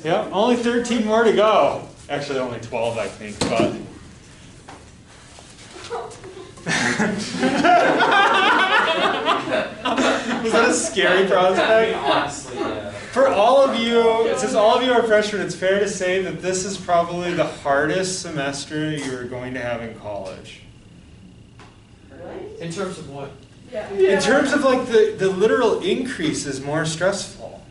Yeah, only 13 more to go. Actually, only 12, I think, but. Was that a scary prospect? Honestly, yeah. For all of you, since all of you are freshmen, it's fair to say that this is probably the hardest semester you're going to have in college. Really? In terms of what? Yeah. In terms of like the literal increase is more stressful.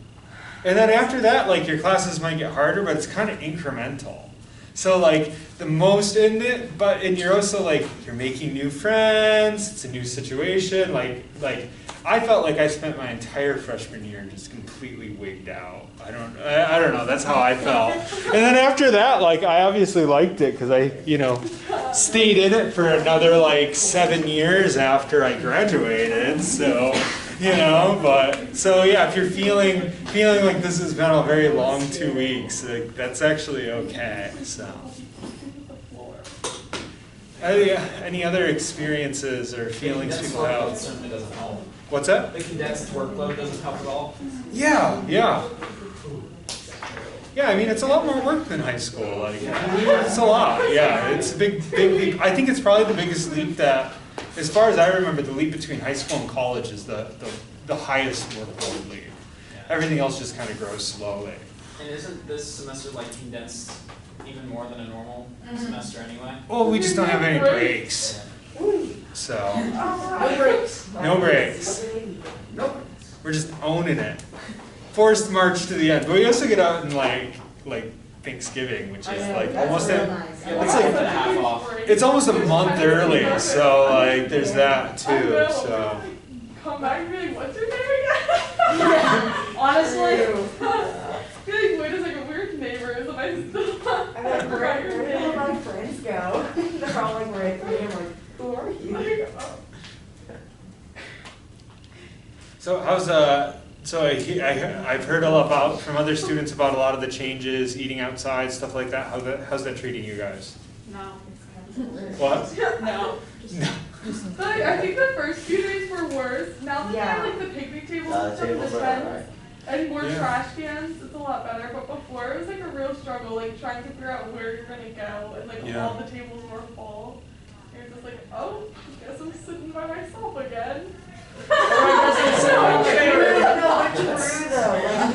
And then after that, like your classes might get harder, but it's kind of incremental. So like the most in it, and you're also like, you're making new friends, it's a new situation. Like I felt like I spent my entire freshman year just completely wigged out. I don't know, that's how I felt. And then after that, like I obviously liked it because I, stayed in it for another like 7 years after I graduated. So, but so yeah, if you're feeling like this has been a very long 2 weeks, like, that's actually okay. So, any other experiences or feelings people have? Certainly doesn't help. What's that? The condensed workload doesn't help at all. Yeah. Yeah, I mean, it's a lot more work than high school. Like, it's a lot. Yeah, it's a big leap. I think it's probably the biggest leap that, as far as I remember, the leap between high school and college is the highest workload leap. Everything else just kind of grows slowly. And isn't this semester like condensed even more than a normal semester anyway? Well, we just don't have any breaks. So, No breaks. no breaks. Nope. We're just owning it. Forced march to the end. But we also get out in like Thanksgiving, which is like almost Half off. it's almost a month early, so like there's that too. So Come back and be like, what's your name again? Honestly, I feel like Wade is like a weird neighbor. So I forgot your where did name. my friends go? They're all like right for me. I'm like, who are you? so how's so I've heard a lot about from other students about a lot of the changes, eating outside, stuff like that. How's that treating you guys? No. What? No. No. But I think the first few days were worse. Now that they have like the picnic tables and stuff in the fence and more trash cans, it's a lot better. But before it was like a real struggle, like trying to figure out where you're gonna go, and like all the tables were full. And you're just like, oh, I guess I'm sitting by myself again. No, it's true though. I'm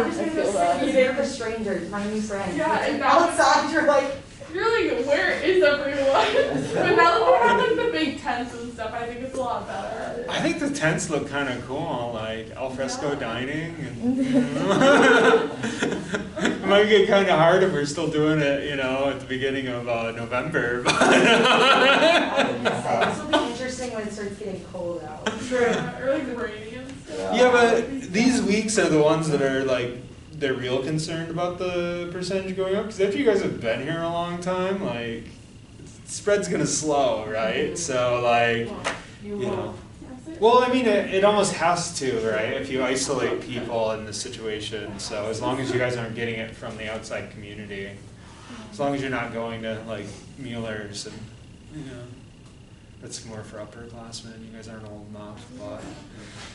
just gonna go sit here with strangers, my new friends. Yeah, and now Outside, you're like. you're like, where is everyone? But now that we have like the big tents and stuff, I think it's a lot better. I think the tents look kind of cool, like al fresco dining. And, it might get kind of hard if we're still doing it, at the beginning of November. This will be interesting when it starts getting cold out. True. Or like rainy and stuff. Yeah, but these weeks are the ones that are like, they're real concerned about the percentage going up. Because after you guys have been here a long time, like, spread's gonna slow, right? So like, well, I mean, it almost has to, right? If you isolate people in this situation. So as long as you guys aren't getting it from the outside community, as long as you're not going to like Mueller's and, that's more for upperclassmen. You guys aren't old enough, but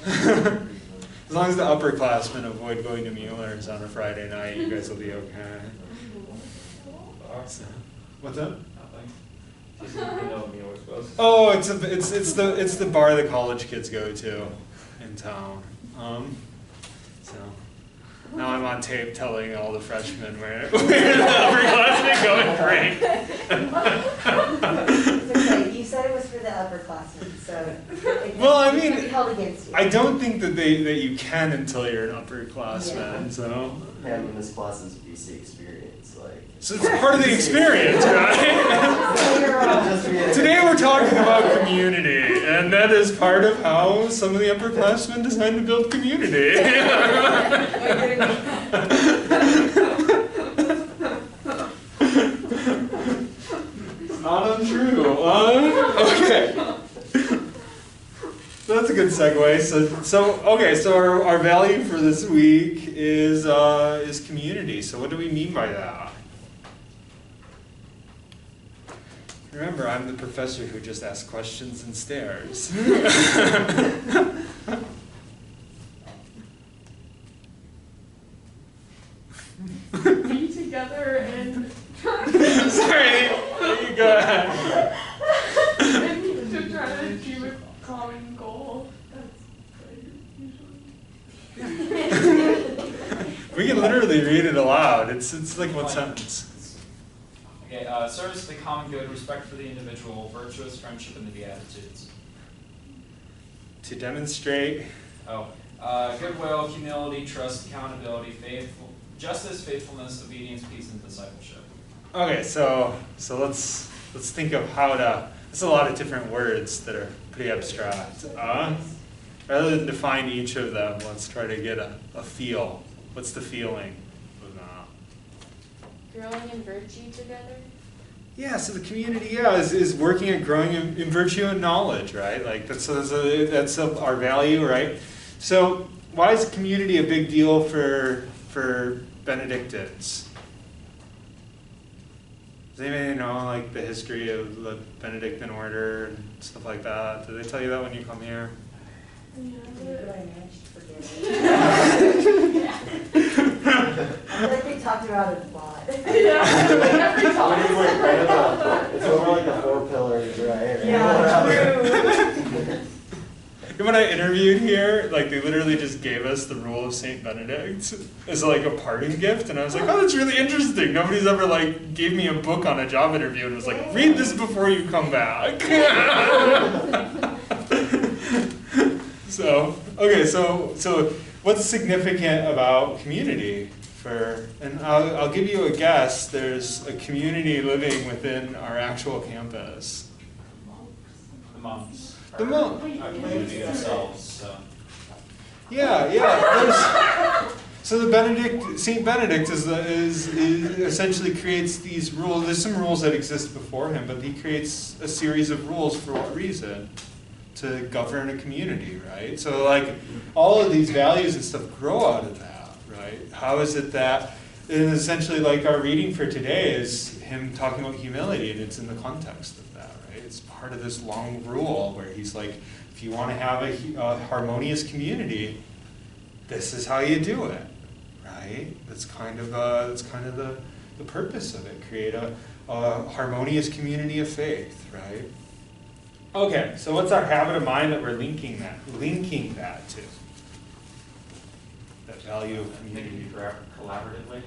as long as the upperclassmen avoid going to Mueller's on a Friday night, you guys will be okay. So, what's that? Oh, it's the bar the college kids go to in town. So now I'm on tape telling all the freshmen where the upperclassmen go and drink. Okay, you said it was for the upperclassmen, so Well, I it's mean, gonna be held against you. I don't think that you can until you're an upperclassman. So Having this class is BC experience, like. so it's part of the experience, right? Today we're talking about community, and that is part of how some of the upperclassmen decide to build community. Not untrue. Okay. So that's a good segue. So our value for this week is community. So what do we mean by that? Remember, I'm the professor who just asks questions and stares. be together and Sorry, you go ahead. and to try to achieve a common goal. That's usually. We can literally read it aloud. It's like one sentence. Okay, service to the common good, respect for the individual, virtuous friendship, and the Beatitudes. To demonstrate. Goodwill, humility, trust, accountability, justice, faithfulness, obedience, peace, and discipleship. Okay, so let's think of how to. There's a lot of different words that are pretty abstract. Rather than define each of them, let's try to get a feel. What's the feeling of that? Growing in virtue together? Yeah, so the community, is working at growing in virtue and knowledge, right? Like that's our value, right? So why is community a big deal for Benedictines? Does anybody know like the history of the Benedictine order and stuff like that? Did they tell you that when you come here? I think we talked about it a lot. Yeah, every time. It's over like the 4 pillars, right? Yeah, true. And when I interviewed here, like they literally just gave us the rule of Saint Benedict as like a parting gift, and I was like, oh, that's really interesting. Nobody's ever like gave me a book on a job interview and was like, read this before you come back. So okay, so what's significant about community? And I'll give you a guess. There's a community living within our actual campus. The monks. The monk. Our community themselves. So. Yeah. So the Saint Benedict is essentially creates these rules. There's some rules that exist before him, but he creates a series of rules for what reason? To govern a community, right? So like all of these values and stuff grow out of that, right? How is it that, and essentially like our reading for today is him talking about humility, and it's in the context of that, right? It's part of this long rule where he's like, if you want to have a harmonious community, this is how you do it, right? That's kind of the purpose of it. Create a harmonious community of faith, right? Okay, so what's our habit of mind that we're linking that to? That value of community. Thinking collaboratively.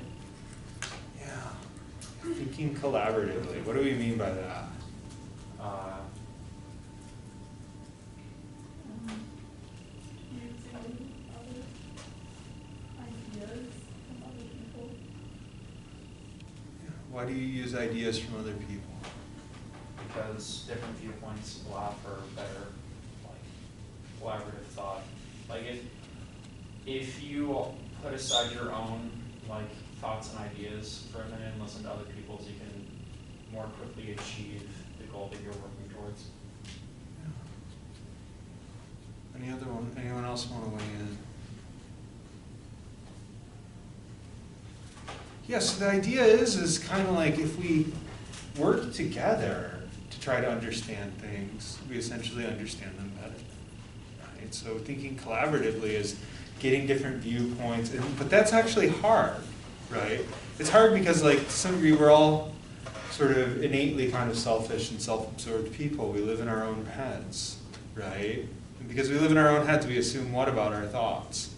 Yeah, thinking collaboratively. What do we mean by that? Using other ideas from other people. Why do you use ideas from other people? Because different viewpoints allow for better, like, collaborative thought. Like if you put aside your own like thoughts and ideas for a minute and listen to other people's, you can more quickly achieve the goal that you're working towards. Yeah. Anyone else want to weigh in? Yeah, so the idea is kind of like if we work together to try to understand things, we essentially understand them better. Right? So thinking collaboratively is getting different viewpoints, but that's actually hard, right? It's hard because like to some degree we're all sort of innately kind of selfish and self-absorbed people. We live in our own heads, right? And because we live in our own heads, we assume what about our thoughts?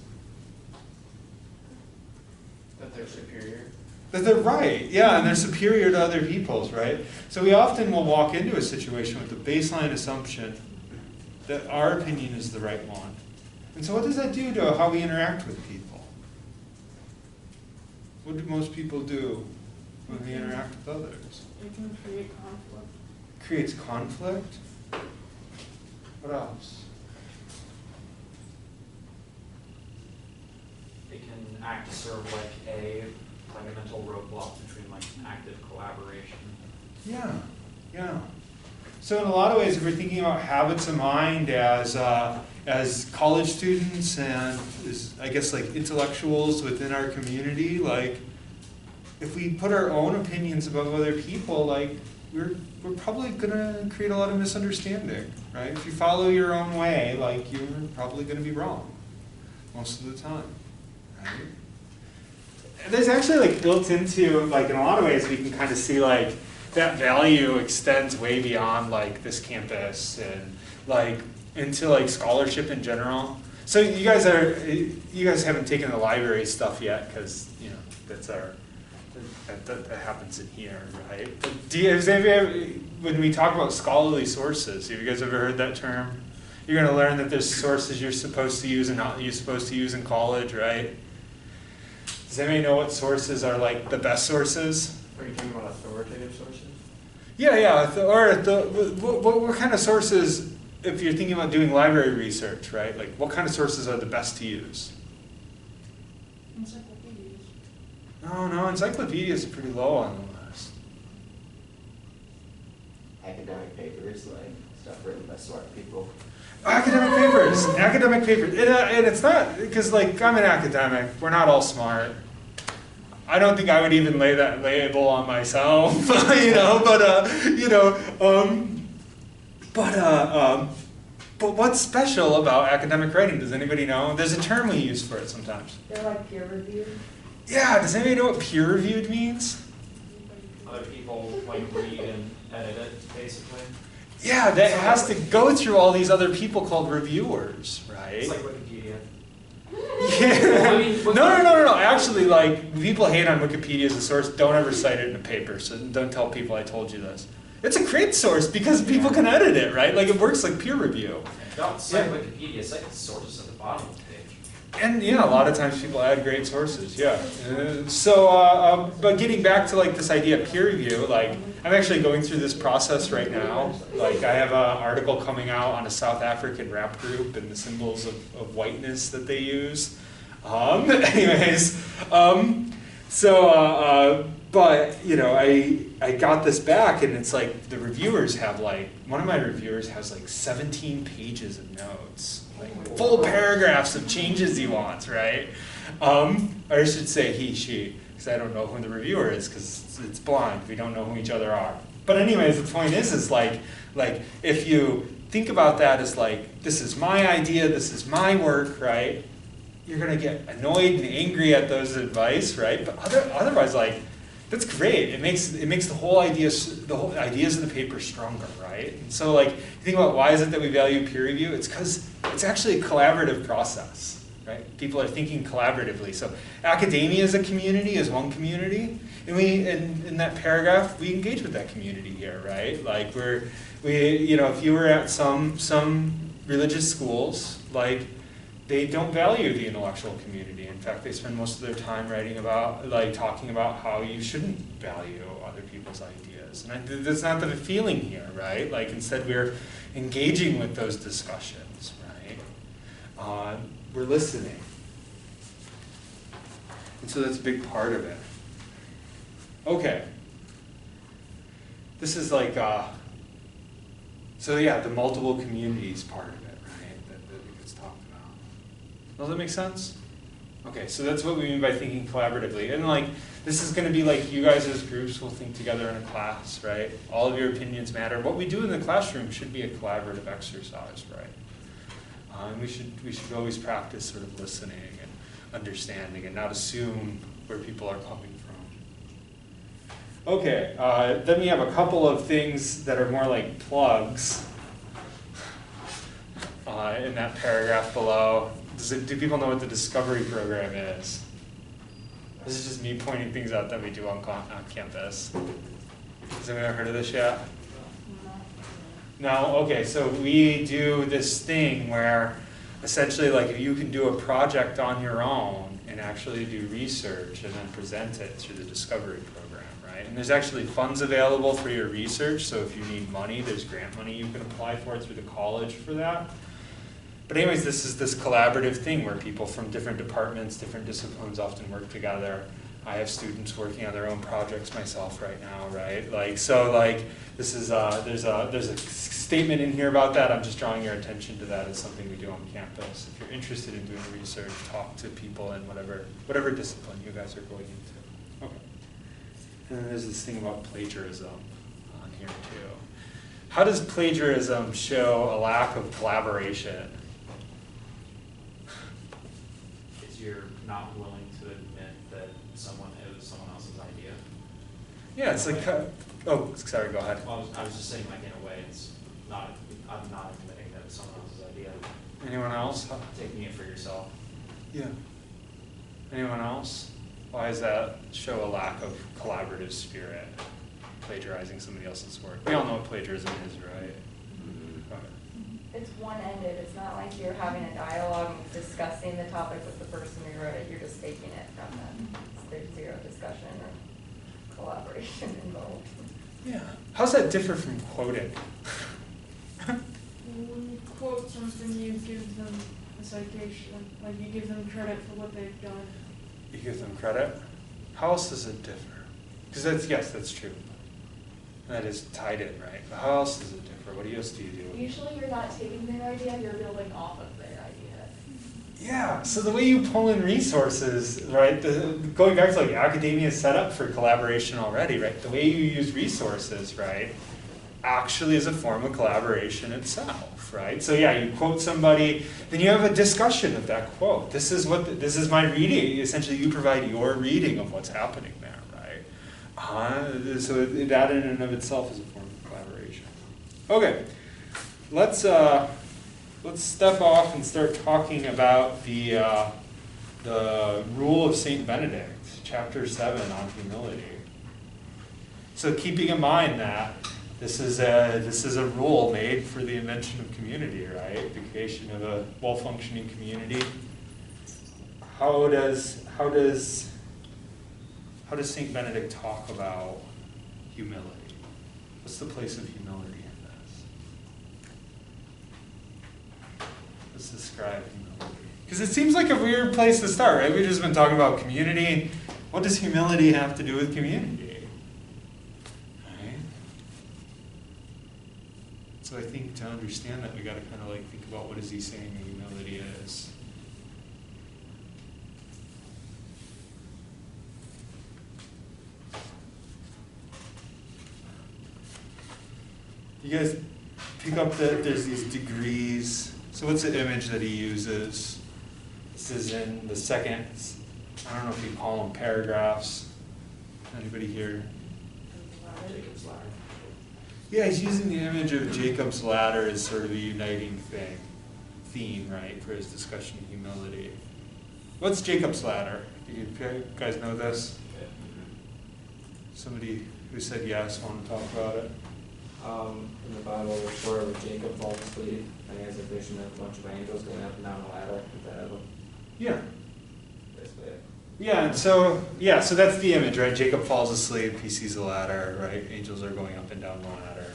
That they're superior. That they're right, yeah, and they're superior to other people's, right? So we often will walk into a situation with the baseline assumption that our opinion is the right one. And so what does that do to how we interact with people? What do most people do when they interact with others? It can create conflict. Creates conflict? What else? It can act as sort of like a mental roadblock between like active collaboration. Yeah, yeah. So in a lot of ways, if we're thinking about habits of mind as college students and as, I guess like intellectuals within our community, like if we put our own opinions about other people, like we're probably gonna create a lot of misunderstanding, right? If you follow your own way, like you're probably gonna be wrong most of the time, right? there's actually like built into, like in a lot of ways, we can kind of see like that value extends way beyond like this campus and like into like scholarship in general. So you guys haven't taken the library stuff yet because you know that's our that happens in here, right? But has anybody ever, when we talk about scholarly sources, have you guys ever heard that term? You're going to learn that there's sources you're supposed to use and not you're supposed to use in college, right? Does anybody know what sources are like the best sources? Are you talking about authoritative sources? Yeah. What kind of sources, if you're thinking about doing library research, right? Like what kind of sources are the best to use? Encyclopedias. No, encyclopedias are pretty low on the list. Academic papers, like stuff written by smart people. Academic papers, and it's not, because like I'm an academic, we're not all smart. I don't think I would even lay that label on myself, you know, but what's special about academic writing? Does anybody know? There's a term we use for it sometimes. They're like peer reviewed. Yeah, does anybody know what peer reviewed means? Other people like read and edit it, basically. Yeah, that has to go through all these other people called reviewers, right? It's like Wikipedia. Yeah. Well, I mean, No. Actually, like, people hate on Wikipedia as a source. Don't ever cite it in a paper, so don't tell people I told you this. It's a great source because people can edit it, right? Like, it works like peer review. Don't cite Wikipedia, cite the sources at the bottom of the page. And, yeah, a lot of times people add great sources, yeah. But getting back to, like, this idea of peer review, like, I'm actually going through this process right now. Like, I have an article coming out on a South African rap group and the symbols of whiteness that they use. But, you know, I got this back, and it's like the reviewers have, like, one of my reviewers has, like, 17 pages of notes. Like, full paragraphs of changes he wants, right? Or I should say he, she, because I don't know who the reviewer is, because it's blind. We don't know who each other are. But anyways, the point is like if you think about that as like, this is my idea, this is my work, right? You're gonna get annoyed and angry at those advice, right? But otherwise, like, that's great. It makes the whole ideas of the paper stronger, right? And so, like, you think about why is it that we value peer review? It's because it's actually a collaborative process, right? People are thinking collaboratively. So, academia as a community is one community, and we in that paragraph we engage with that community here, right? Like you know, if you were at some religious schools, like, they don't value the intellectual community. In fact, they spend most of their time talking about how you shouldn't value other people's ideas. And that's not the feeling here, right? Like, instead we're engaging with those discussions, right? We're listening. And so that's a big part of it. Okay. This is like, so yeah, the multiple communities part of it. Does that make sense? Okay, so that's what we mean by thinking collaboratively. And like, this is gonna be like you guys as groups will think together in a class, right? All of your opinions matter. What we do in the classroom should be a collaborative exercise, right? And we should always practice sort of listening and understanding and not assume where people are coming from. Okay, then we have a couple of things that are more like plugs in that paragraph below. Do people know what the Discovery Program is? This is just me pointing things out that we do on campus. Has anyone ever heard of this yet? No? Okay, so we do this thing where essentially, like, if you can do a project on your own and actually do research and then present it through the Discovery Program, right? And there's actually funds available for your research, so if you need money, there's grant money you can apply for through the college for that. But anyways, this is this collaborative thing where people from different departments, different disciplines often work together. I have students working on their own projects myself right now, right? Like, so like, this is, there's a statement in here about that. I'm just drawing your attention to that as something we do on campus. If you're interested in doing research, talk to people in whatever discipline you guys are going into. Okay. And then there's this thing about plagiarism on here too. How does plagiarism show a lack of collaboration? You're not willing to admit that someone Yeah, it's like, oh, sorry, go ahead. Well, I was just saying, like, in a way, it's not, I'm not admitting that it's someone else's idea. Anyone else? Taking it for yourself. Yeah. Anyone else? Why does that show a lack of collaborative spirit? Plagiarizing somebody else's work. We all know what plagiarism is, right? It's one-ended. It's not like you're having a dialogue and discussing the topic with the person who wrote it. You're just taking it from them. There's zero discussion or collaboration involved. Yeah. How's that differ from quoting? When you quote something, you give them a citation. Like, you give them credit for what they've done. You give them credit? How else does it differ? Because that's, yes, that's true. That is tied in, right? But how else does it differ? What else do you do? Usually you're not taking their idea, you're building off of their idea. Yeah, so the way you pull in resources, right, going back to like academia is set up for collaboration already, right? The way you use resources, right, actually is a form of collaboration itself, right? So yeah, you quote somebody, then you have a discussion of that quote. This is my reading. Essentially, you provide your reading of what's happening there, right? So that in and of itself is a form of collaboration. Okay, let's step off and start talking about the rule of Saint Benedict, chapter 7 on humility. So keeping in mind that this is a rule made for the invention of community, right? The creation of a well-functioning community. How does Saint Benedict talk about humility? What's the place of humility in this? Let's describe humility. Because it seems like a weird place to start, right? We've just been talking about community. What does humility have to do with community? Right? So I think to understand that, we got to kind of like think about what is he saying humility is. You guys pick up that there's these degrees. So what's the image that he uses? This is in the second, I don't know if you call them paragraphs. Anybody here? Jacob's ladder. Yeah, he's using the image of Jacob's ladder as sort of a uniting theme, right, for his discussion of humility. What's Jacob's ladder? Do you guys know this? Somebody who said yes want to talk about it? In the Bible, the story of Jacob falls asleep, and he has a vision of a bunch of angels going up and down the ladder instead of him. Yeah. Basically it. Yeah, and so that's the image, right? Jacob falls asleep, he sees a ladder, right? Angels are going up and down the ladder,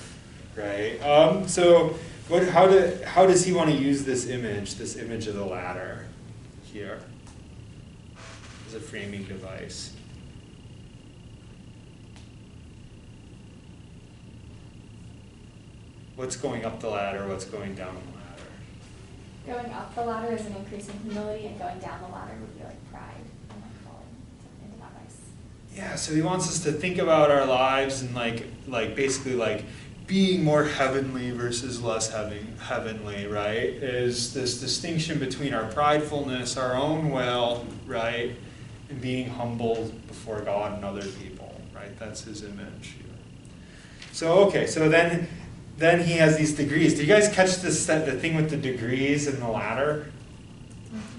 right? So how does he want to use this image of the ladder here as a framing device? What's going up the ladder? What's going down the ladder? Going up the ladder is an increase in humility, and going down the ladder would be like pride and like falling into that vice. Yeah, so he wants us to think about our lives and like basically like being more heavenly versus less heavenly, right? Is this distinction between our pridefulness, our own will, right, and being humble before God and other people, right? That's his image here. So okay, so then he has these degrees. Do you guys catch the thing with the degrees and the ladder?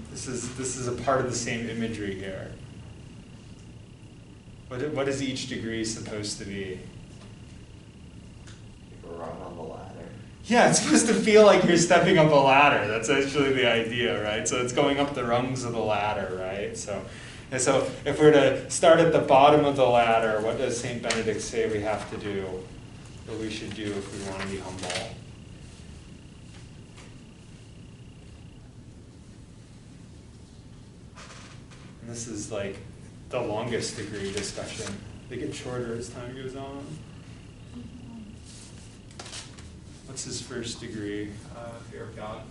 This is a part of the same imagery here. What is each degree supposed to be? Like a rung on the ladder. Yeah, it's supposed to feel like you're stepping up a ladder. That's actually the idea, right? So it's going up the rungs of the ladder, right? So if we're to start at the bottom of the ladder, what does St. Benedict say we have to do? What we should do if we want to be humble? And this is like the longest degree discussion. They get shorter as time goes on. What's his first degree? Fear of God.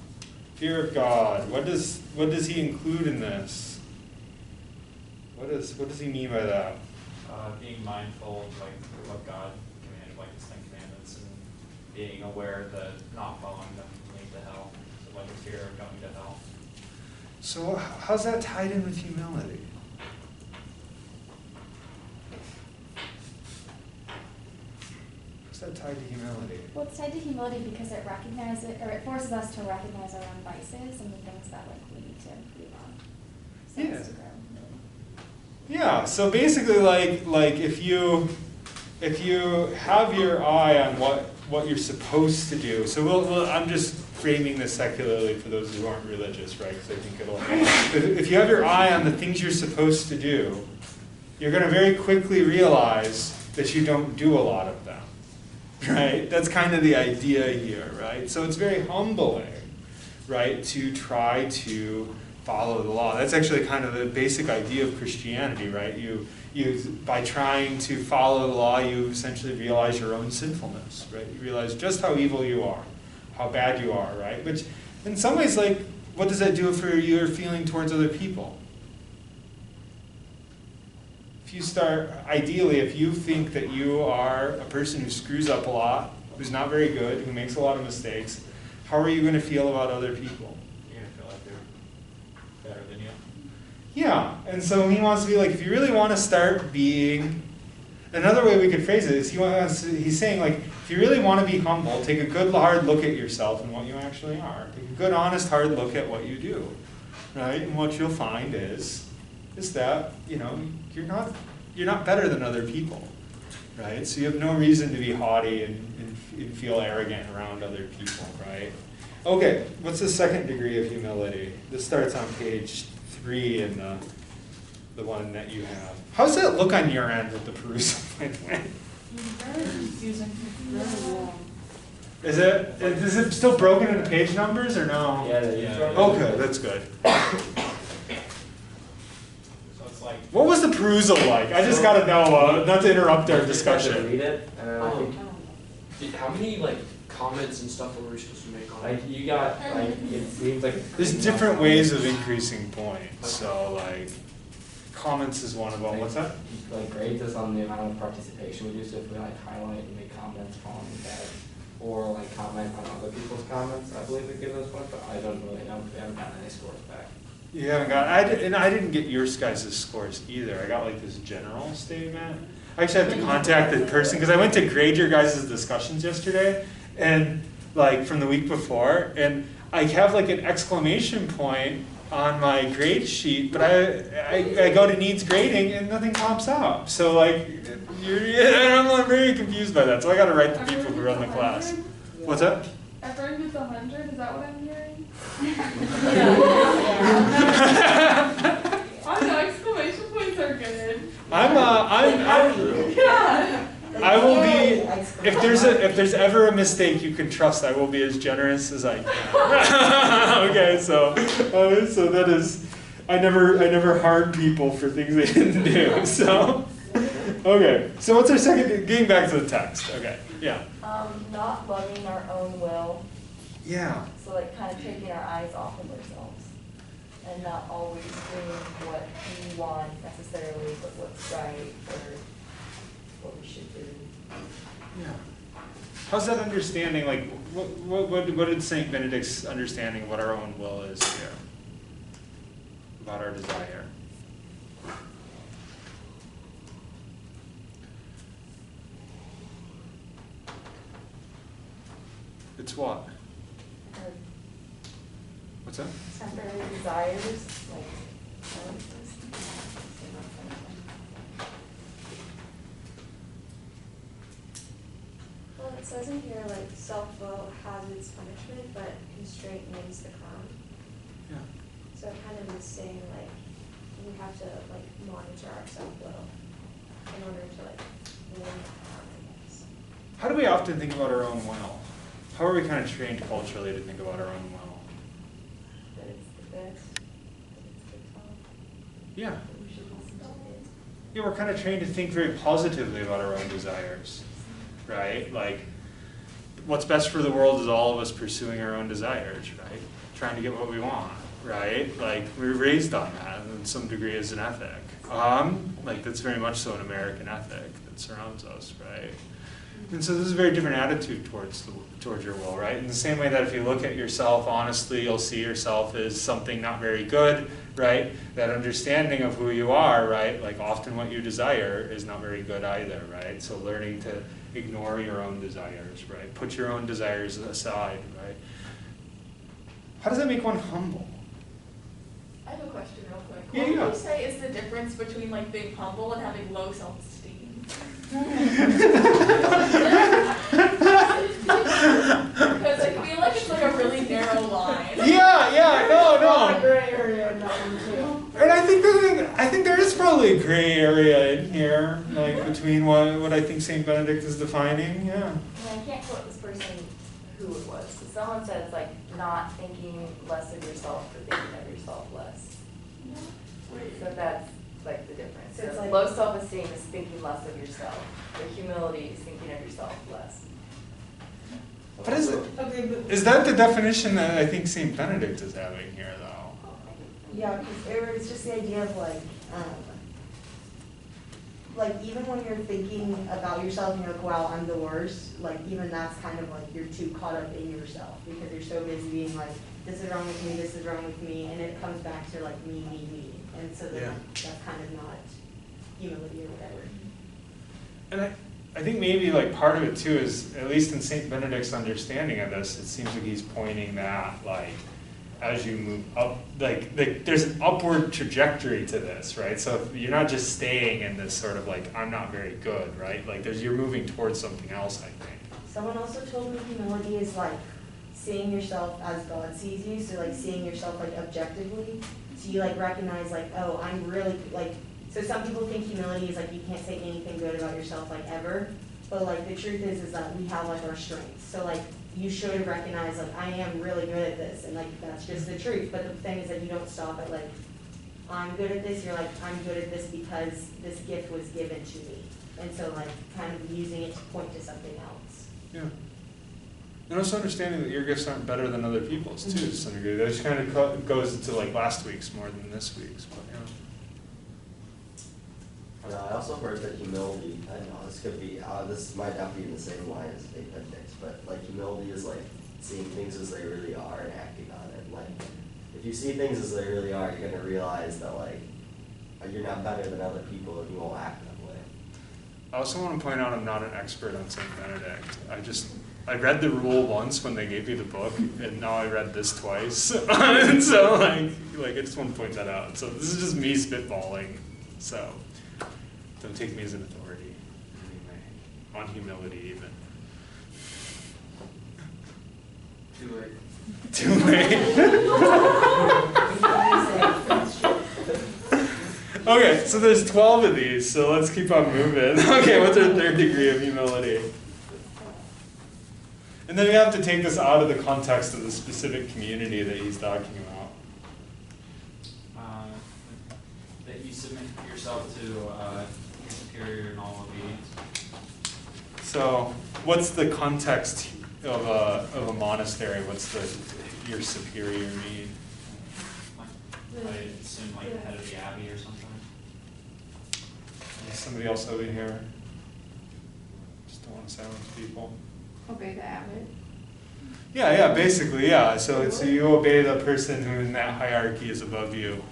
Fear of God. What does he include in this? What does he mean by that? Being mindful of like what God commanded, like his 10 Commandments, and being aware that not following them can lead to hell. So like a fear of going to hell. So how's that tied in with humility? that tied to humility? Well, it's tied to humility because it recognizes, or it forces us to recognize our own vices and the things that like we need to improve on. So Yeah. it's to grow humility. Yeah, so basically like if you have your eye on what you're supposed to do, so I'm just framing this secularly for those who aren't religious, right? Because I think if you have your eye on the things you're supposed to do, you're going to very quickly realize that you don't do a lot of them, right? That's kind of the idea here, right? So it's very humbling, right, to try to follow the law. That's actually kind of the basic idea of Christianity, right? You by trying to follow the law, you essentially realize your own sinfulness, right? You realize just how evil you are, how bad you are, right? Which, in some ways, like, what does that do for your feeling towards other people? If you start, ideally, if you think that you are a person who screws up a lot, who's not very good, who makes a lot of mistakes, how are you going to feel about other people? You're gonna feel like they're better than you. Yeah, and so he wants to be like, if you really want to start being, another way we could phrase it is he's saying like, if you really want to be humble, take a good hard look at yourself and what you actually are. Take a good honest hard look at what you do, right? And what you'll find is that, you know, you're not better than other people, right? So you have no reason to be haughty and feel arrogant around other people, right? Okay, what's the second degree of humility? This starts on page 3 in the one that you have. How's that look on your end with the perusal, by the way? Very confusing. Very long. Is it still broken into page numbers or no? Yeah, Okay, that's good. So it's like, What was the perusal like? I just gotta know, not to interrupt our Read discussion. it, and then I think, How many like comments and stuff were we supposed to make on it? like, you got, like, it seems like. There's different ways of increasing points, so like, comments is one of them. What's that? Like, grades us on the amount of participation we do, so if we like highlight and make comments on that, or like comment on other people's comments, I believe it gives us points, but I don't really know, we haven't gotten any scores back. You haven't got, I didn't get your guys' scores either. I got like this general statement. I actually have to contact the person, because I went to grade your guys' discussions yesterday, and like from the week before, and I have like an exclamation point on my grade sheet, but I go to needs grading and nothing pops up. So like, I'm very confused by that. So I got to write the people who run the class. What's that? Everyone gets 100, is that what I'm hearing? Oh no, exclamation points are good. I will be, if there's ever a mistake you can trust, I will be as generous as I can. Okay, so that is, I never harm people for things they didn't do. So, okay, so what's our second, getting back to the text, okay, yeah. Not loving our own will, Yeah, so like kind of taking our eyes off of ourselves and not always doing what we want necessarily, but what's right or what we should do. yeah. How's that understanding, like, what did St. Benedict's understanding of what our own will is here? About our desire? It's what? Our What's that? temporary desires, like, Well, it says in here, like, self-will has its punishment, but constraint means the crown. Yeah. So it kind of is saying, like, we have to, like, monitor our self-will in order to, like, win that crown, I guess. How do we often think about our own will? How are we kind of trained culturally to think about our own will? that it's the best, that it's the top, Yeah. that we should listen to it. Yeah, we're kind of trained to think very positively about our own desires, right? Like, what's best for the world is all of us pursuing our own desires, right? Trying to get what we want, right? Like, we were raised on that in some degree as an ethic. Like, that's very much so an American ethic that surrounds us, right? And so this is a very different attitude towards your will, right? In the same way that if you look at yourself honestly, you'll see yourself as something not very good, right? That understanding of who you are, right? Like often what you desire is not very good either, right? So learning to ignore your own desires, right? Put your own desires aside, right? How does that make one humble? I have a question real quick. Yeah, What yeah. would you say is the difference between like being humble and having low self-esteem? Because I feel like it's like a really narrow line. Yeah, no. Gray area in that one too. And I think there is probably a gray area in here, like between what I think Saint Benedict is defining. Yeah. I can't quote this person who it was. So someone said it's like not thinking less of yourself, but thinking of yourself less. So that's like the difference. So it's So like- low self-esteem is thinking less of yourself. The humility is thinking of yourself less. What is it? Okay, but Is that the definition that I think Saint Benedict is having here, though? yeah, because it's just the idea of like even when you're thinking about yourself and you're like, wow, I'm the worst, like even that's kind of like you're too caught up in yourself because you're so busy being like, this is wrong with me, this is wrong with me, and it comes back to like me. And so then Yeah. that's kind of not humility or whatever. And I think maybe like part of it too is, at least in Saint Benedict's understanding of this, it seems like he's pointing that like as you move up, like there's an upward trajectory to this, right? So if you're not just staying in this sort of like, I'm not very good, right? Like you're moving towards something else, I think. Someone also told me humility is like seeing yourself as God sees you, so like seeing yourself like objectively. So you like recognize like, oh, I'm really like, so some people think humility is like you can't say anything good about yourself like ever, but like the truth is that we have like our strengths. So like you should recognize like I am really good at this, and like that's just the truth. But the thing is that you don't stop at like I'm good at this. You're like I'm good at this because this gift was given to me, and so like kind of using it to point to something else. Yeah. And also understanding that your gifts aren't better than other people's too, to some degree. That just kind of goes into like last week's more than this week's, but yeah. I also heard that humility, I know this could be, this might not be in the same line as Saint Benedict's, but like humility is like seeing things as they really are and acting on it. Like, if you see things as they really are, you're gonna realize that like, you're not better than other people and you won't act that way. I also want to point out I'm not an expert on Saint Benedict. I read the rule once when they gave me the book, and now I read this twice. And so like I just want to point that out. So this is just me spitballing. So don't take me as an authority anyway, on humility even. Too late. Too late. Okay, so there's 12 of these, so let's keep on moving. Okay, what's our third degree of humility? And then we have to take this out of the context of the specific community that he's talking about. That you submit yourself to your superior in all obedience. So what's the context of a monastery? What's your superior mean? I assume like the head of the abbey or something. Is somebody else over here? Just don't want to silence people. Obey the abbot. Yeah, basically, yeah. So you obey the person who in that hierarchy is above you.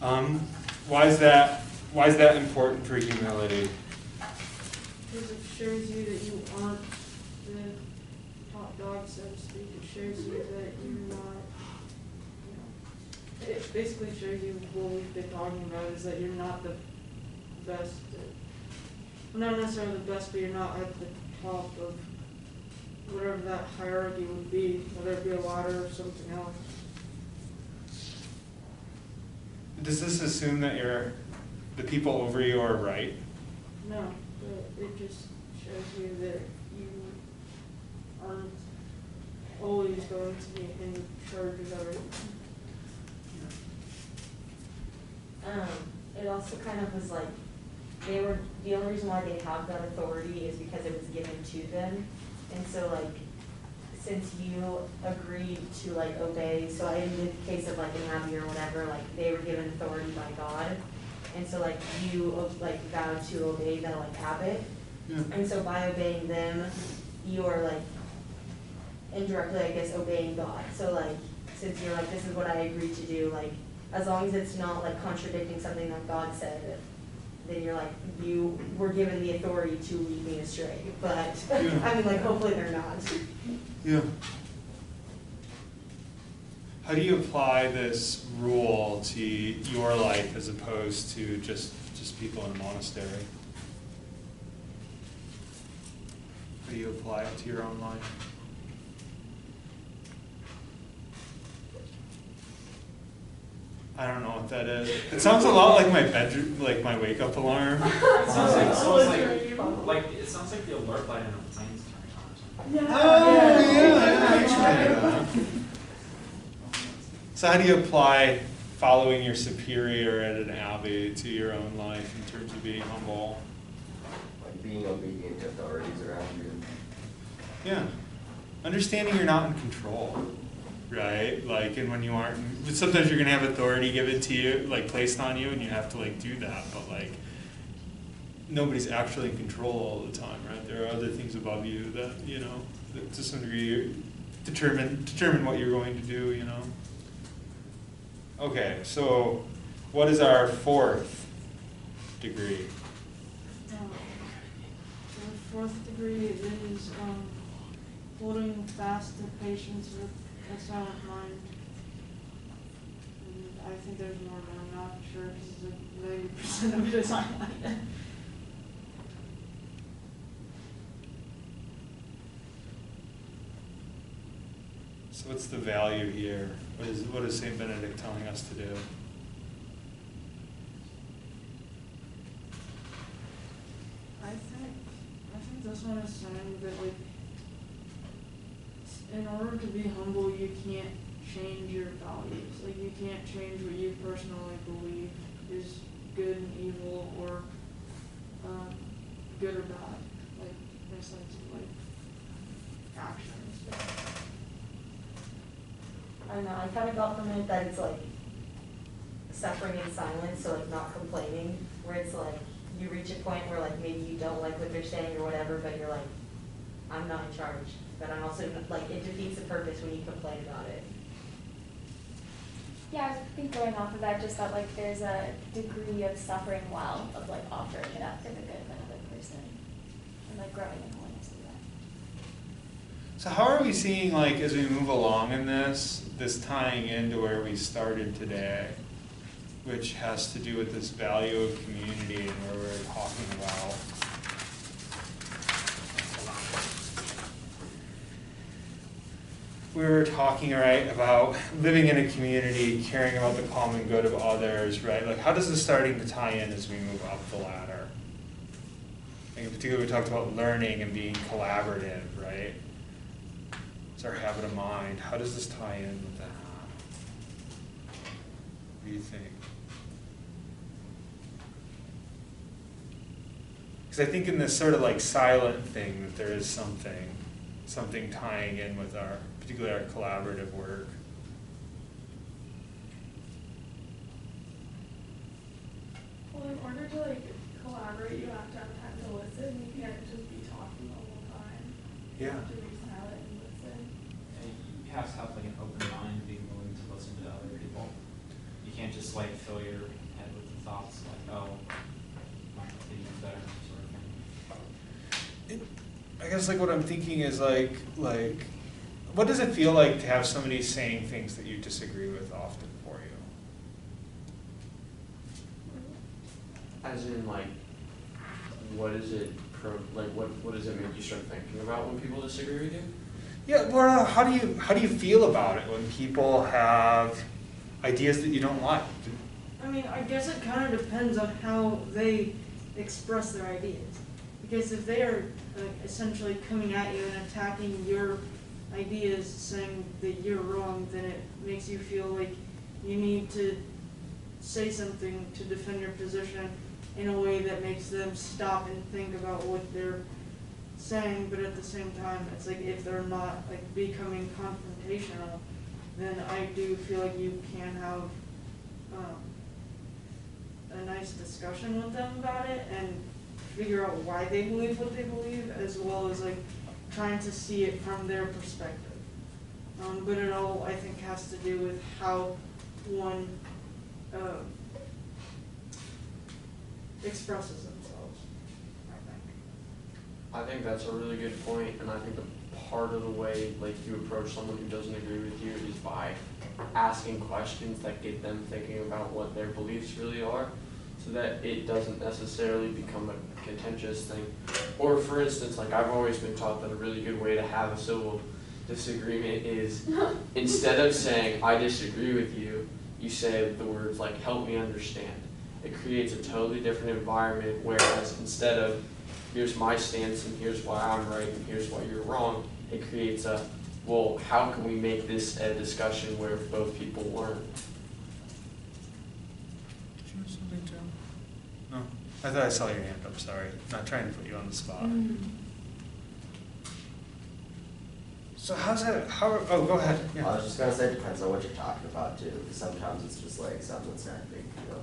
Why is that important for humility? Because it shows you that you aren't the top dog, so to speak. It shows you that you're not, it basically shows you what we've been talking about, is that you're not the best, not necessarily the best, but you're not at the top of whatever that hierarchy would be, whether it be a ladder or something else. Does this assume that the people over you are right? No, but it just shows you that you aren't always going to be in charge of everything. It also kind of was like, the only reason why they have that authority is because it was given to them. And so like, since you agreed to like obey, so in the case of like an abbey or whatever, like they were given authority by God. And so like you like vowed to obey the like abbot. Yeah. And so by obeying them, you're like indirectly, I guess, obeying God. So like, since you're like, this is what I agreed to do, like, as long as it's not like contradicting something that God said, then you're like, you were given the authority to lead me astray. But, Yeah. I mean, like, hopefully they're not. Yeah. How do you apply this rule to your life as opposed to just people in a monastery? How do you apply it to your own life? I don't know what that is. It sounds a lot like my bedroom, like my wake-up alarm. It sounds it sounds like the alert light in a plane's turning on or something. Yeah. Oh, yeah. So how do you apply following your superior at an abbey to your own life in terms of being humble? Like being obedient to authorities around you. Yeah. Understanding you're not in control, right? Like, and when you aren't, sometimes you're gonna have authority given to you, like placed on you, and you have to like do that, but like, nobody's actually in control all the time, right? There are other things above you that, you know, that to some degree determine what you're going to do, you know? Okay, so what is our fourth degree? The fourth degree is holding fast to patience with a silent mind. And I think there's more, but I'm not sure because 90% of it is highlighted. So what's the value here? What is St. Benedict telling us to do? I think this one is saying that like in order to be humble you can't change your values. Like you can't change what you personally believe is good and evil or good or bad. Like there's like actions. I don't know, I kind of got from it that it's like suffering in silence, so like not complaining, where it's like you reach a point where like maybe you don't like what they're saying or whatever, but you're like, I'm not in charge. But I'm also like, it defeats the purpose when you complain about it. Yeah, I think going off of that, just that like there's a degree of suffering well, of like offering it up for the good of another person, and like growing in holiness through that. So how are we seeing, like, as we move along in this tying into where we started today, which has to do with this value of community and where we're talking about we were talking, right, about living in a community, caring about the common good of others, right? Like, how does this starting to tie in as we move up the ladder? And in particular, we talked about learning and being collaborative, right? It's our habit of mind. How does this tie in with that? What do you think? Because I think in this sort of like silent thing that there is something tying in with our, particularly our collaborative work. Well, in order to like collaborate, you have to have time to listen. You can't just be talking the whole time. You Yeah. have to be silent and listen. And you have to have like an open mind, being willing to listen to other people. You can't just like fill your head with the thoughts like, oh, I could do better, sort of thing. I guess like what I'm thinking is like, what does it feel like to have somebody saying things that you disagree with often for you? As in, like, what is it, what does it make you start thinking about when people disagree with you? Yeah, well, how do you feel about it when people have ideas that you don't like? I mean, I guess it kind of depends on how they express their ideas. Because if they are essentially coming at you and attacking your ideas, saying that you're wrong, then it makes you feel like you need to say something to defend your position in a way that makes them stop and think about what they're saying. But at the same time, it's like if they're not like becoming confrontational, then I do feel like you can have a nice discussion with them about it and figure out why they believe what they believe, as well as like trying to see it from their perspective. But it all, I think, has to do with how one expresses themselves, I think. I think that's a really good point, and I think a part of the way like you approach someone who doesn't agree with you is by asking questions that get them thinking about what their beliefs really are, so that it doesn't necessarily become a contentious thing. Or for instance, like I've always been taught that a really good way to have a civil disagreement is instead of saying I disagree with you, you say the words like help me understand. It creates a totally different environment, whereas instead of here's my stance and here's why I'm right and here's why you're wrong, it creates a, well, how can we make this a discussion where both people learn? Did you have something, Joe? No, I thought I saw your hand up, sorry. Not trying to put you on the spot. So how's that, oh, go ahead. Yeah. I was just gonna say, it depends on what you're talking about too, because sometimes it's just like something that's not a big deal,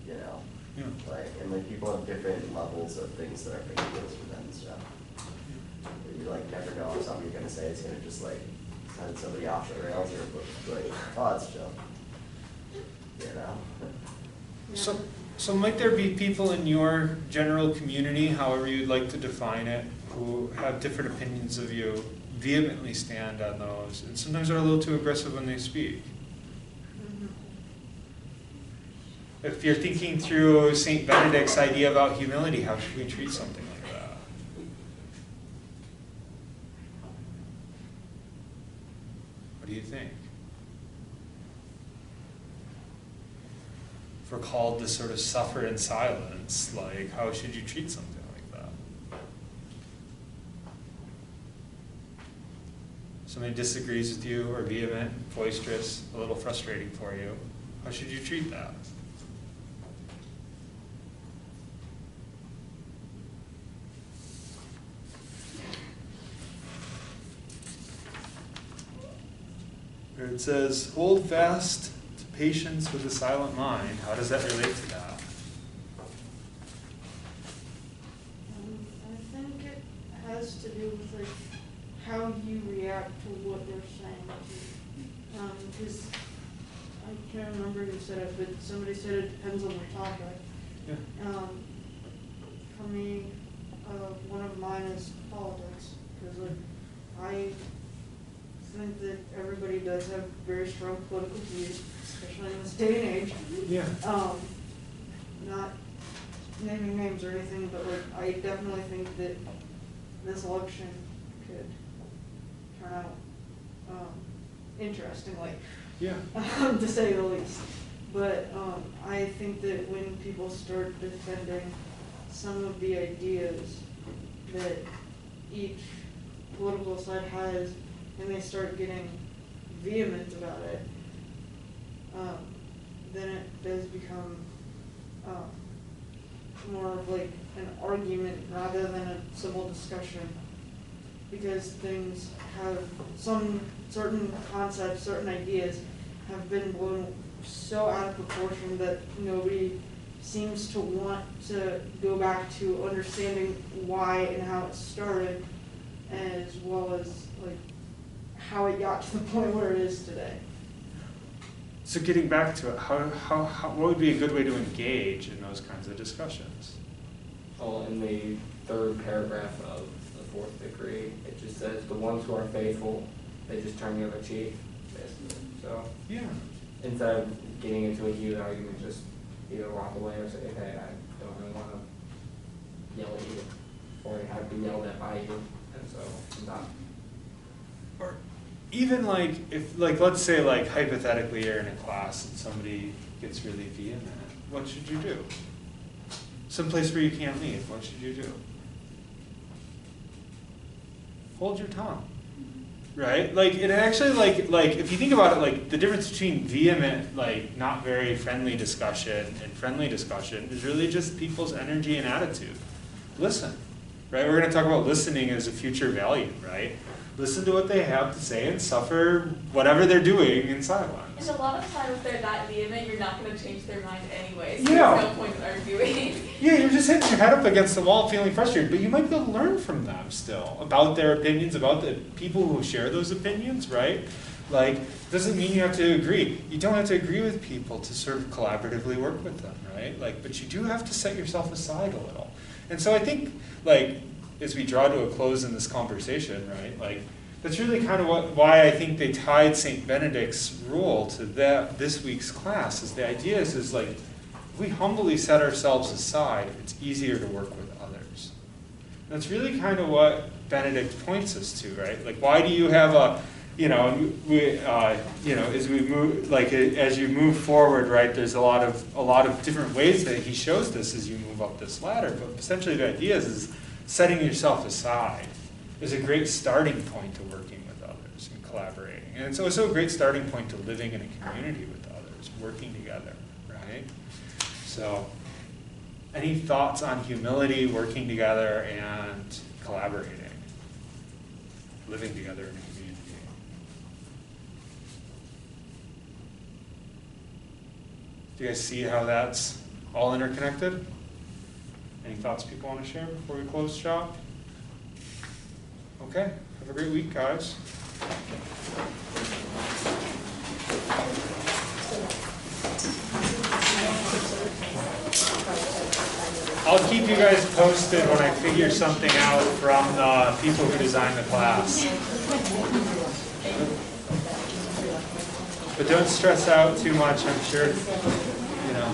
you know? Yeah. Like, and like people have different levels of things that are big deals for them and stuff. You like never know if something you're gonna say is gonna just like send somebody off the rails or like, oh, it's Joe. You know? So might there be people in your general community, however you'd like to define it, who have different opinions of you, vehemently stand on those, and sometimes are a little too aggressive when they speak? If you're thinking through St. Benedict's idea about humility, how should we treat something like that? What do you think? If we're called to sort of suffer in silence, like how should you treat something like that? Somebody disagrees with you, or vehement, boisterous, a little frustrating for you, how should you treat that? Where it says, hold fast to patience with a silent mind. How does that relate to that? I think it has to do with like how you react to what they're saying. Because I can't remember who said it, but somebody said it depends on the topic. Yeah. For me, one of mine is politics, because like I think that everybody does have very strong political views, especially in this day and age. Yeah. Not naming names or anything, but like I definitely think that this election could turn out interestingly, Yeah. to say the least. But I think that when people start defending some of the ideas that each political side has, and they start getting vehement about it, then it does become more of like an argument rather than a civil discussion. Because things have, some certain concepts, certain ideas have been blown so out of proportion that nobody seems to want to go back to understanding why and how it started, as well as like how it got to the point where it is today. So getting back to it, what would be a good way to engage in those kinds of discussions? Well, in the third paragraph of the fourth decree, it just says the ones who are faithful, they just turn the other cheek, basically. So Yeah. instead of getting into a heated argument, just either walk away or say, hey, I don't really want to yell at you, or have to be yelled at by you, and so I'm not. Or even like, if, like, let's say like hypothetically you're in a class and somebody gets really vehement, what should you do? Someplace where you can't leave, what should you do? Hold your tongue, right? Like, it actually, like if you think about it, like the difference between vehement, like not very friendly discussion and friendly discussion is really just people's energy and attitude. Listen, right? We're going to talk about listening as a future value, right? Listen to what they have to say and suffer whatever they're doing in silence. And a lot of times if they're that vehement, you're not going to change their mind anyway, so Yeah. there's no point in arguing. Yeah, you're just hitting your head up against the wall feeling frustrated, but you might be able to learn from them still about their opinions, about the people who share those opinions, right? Like, doesn't mean you have to agree. You don't have to agree with people to sort of collaboratively work with them, right? Like, but you do have to set yourself aside a little. And so I think, like, as we draw to a close in this conversation, right, like, that's really kind of why I think they tied St. Benedict's rule to this week's class, is the idea is like, if we humbly set ourselves aside, it's easier to work with others. And that's really kind of what Benedict points us to, right? Like, why do you have a, you know, as we move, like, as you move forward, right, there's a lot of different ways that he shows this as you move up this ladder, but essentially the idea is setting yourself aside is a great starting point to working with others and collaborating. And it's also a great starting point to living in a community with others, working together, right? So, any thoughts on humility, working together, and collaborating? Living together in a community. Do you guys see how that's all interconnected? Any thoughts people want to share before we close shop? Okay, have a great week, guys. I'll keep you guys posted when I figure something out from the people who designed the class. But don't stress out too much, I'm sure, you know.